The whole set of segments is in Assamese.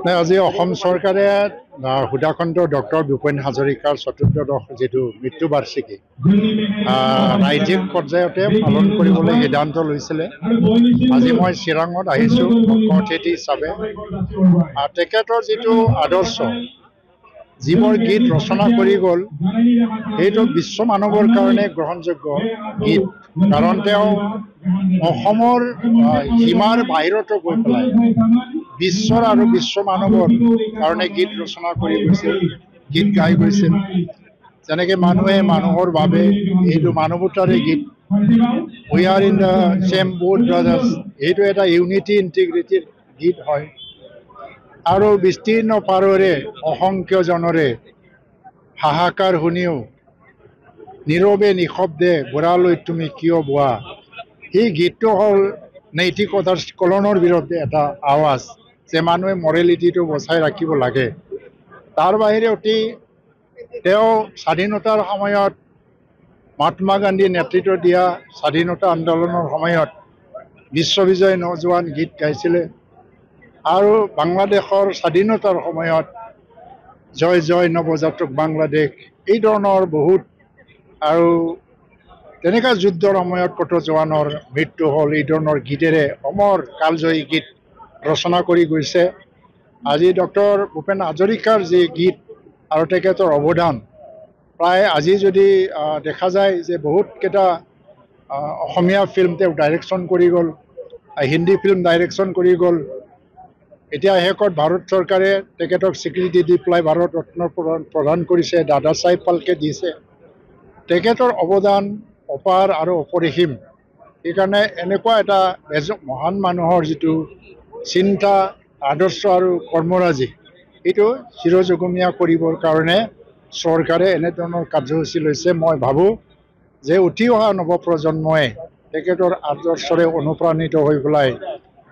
আজি অসম চৰকাৰে সুধাকণ্ঠ ডক্টৰ ভূপেন হাজৰিকাৰ চতুৰ্দশ যিটো মৃত্যুবাৰ্ষিকী ৰাজ্যিক পৰ্যায়তে পালন কৰিবলৈ সিদ্ধান্ত লৈছিলে। আজি মই চিৰাঙত আহিছোঁ মুখ্য অতিথি হিচাপে। তেখেতৰ যিটো আদৰ্শ, যিবোৰ গীত ৰচনা কৰি গ'ল, সেইটো বিশ্ব মানৱৰ কাৰণে গ্ৰহণযোগ্য গীত। কাৰণ তেওঁ অসমৰ সীমাৰ বাহিৰতো গৈ পেলাই বিশ্বৰ আৰু বিশ্ব মানৱৰ কাৰণে গীত ৰচনা কৰি গৈছিল, গীত গাই গৈছিল। যেনেকৈ মানুহে মানুহৰ বাবে, এইটো মানৱতাৰে গীত। We are in the same boat brothers, এইটো এটা ইউনিটি ইণ্টিগ্ৰিটিৰ গীত হয়। আৰু বিস্তীৰ্ণ পাৰৰে অসংখ্য জনৰে হাহাকাৰ শুনিও নীৰৱে নিশব্দে গোৰালৈ তুমি কিয় বোৱা, এই গীতটো হ'ল নৈতিকতাৰ স্খলনৰ বিৰুদ্ধে এটা আৱাজ, যে মানুহে মৰেলিটিটো বচাই ৰাখিব লাগে। তাৰ বাহিৰে তেওঁ স্বাধীনতাৰ সময়ত মহাত্মা গান্ধী নেতৃত্ব দিয়া স্বাধীনতা আন্দোলনৰ সময়ত বিশ্ববিজয় নৌজোৱান গীত গাইছিলে। আৰু বাংলাদেশৰ স্বাধীনতাৰ সময়ত জয় জয় নৱজাতক বাংলাদেশ, এই ধৰণৰ বহুত, আৰু তেনেকুৱা যুদ্ধৰ সময়ত কত জোৱানৰ মৃত্যু হ'ল, এই ধৰণৰ গীতেৰে অমৰ কালজয়ী গীত ৰচনা কৰি গৈছে। আজি ডক্টৰ ভূপেন হাজৰিকাৰ যি গীত আৰু তেখেতৰ অৱদান, প্ৰায় আজি যদি দেখা যায় যে বহুতকেইটা অসমীয়া ফিল্ম তেওঁ ডাইৰেকশ্যন কৰি গ'ল, হিন্দী ফিল্ম ডাইৰেকশ্যন কৰি গ'ল। এতিয়া শেষত ভাৰত চৰকাৰে তেখেতক স্বীকৃতি দি পেলাই ভাৰত ৰত্ন প্ৰদান কৰিছে, দাদা চাহেব ফাল্কে দিছে। তেখেতৰ অৱদান অপাৰ আৰু অপৰিসীম। সেইকাৰণে এনেকুৱা এটা মহান মানুহৰ যিটো চিন্তা, আদৰ্শ আৰু কৰ্মৰাজি, এইটো চিৰযুগমীয়া কৰিবৰ কাৰণে চৰকাৰে এনেধৰণৰ কাৰ্যসূচী লৈছে। মই ভাবোঁ যে উঠি অহা নৱপ্ৰজন্মই তেখেতৰ আদৰ্শৰে অনুপ্ৰাণিত হৈ পেলাই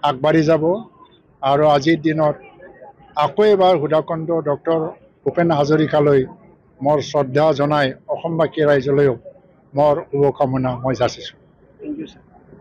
আগবাঢ়ি যাব। আৰু আজিৰ দিনত আকৌ এবাৰ সুধাকণ্ঠ ডক্টৰ ভূপেন হাজৰিকালৈ মোৰ শ্ৰদ্ধা জনাই অসমবাসী ৰাইজলৈও মোৰ শুভকামনা মই যাচিছোঁ।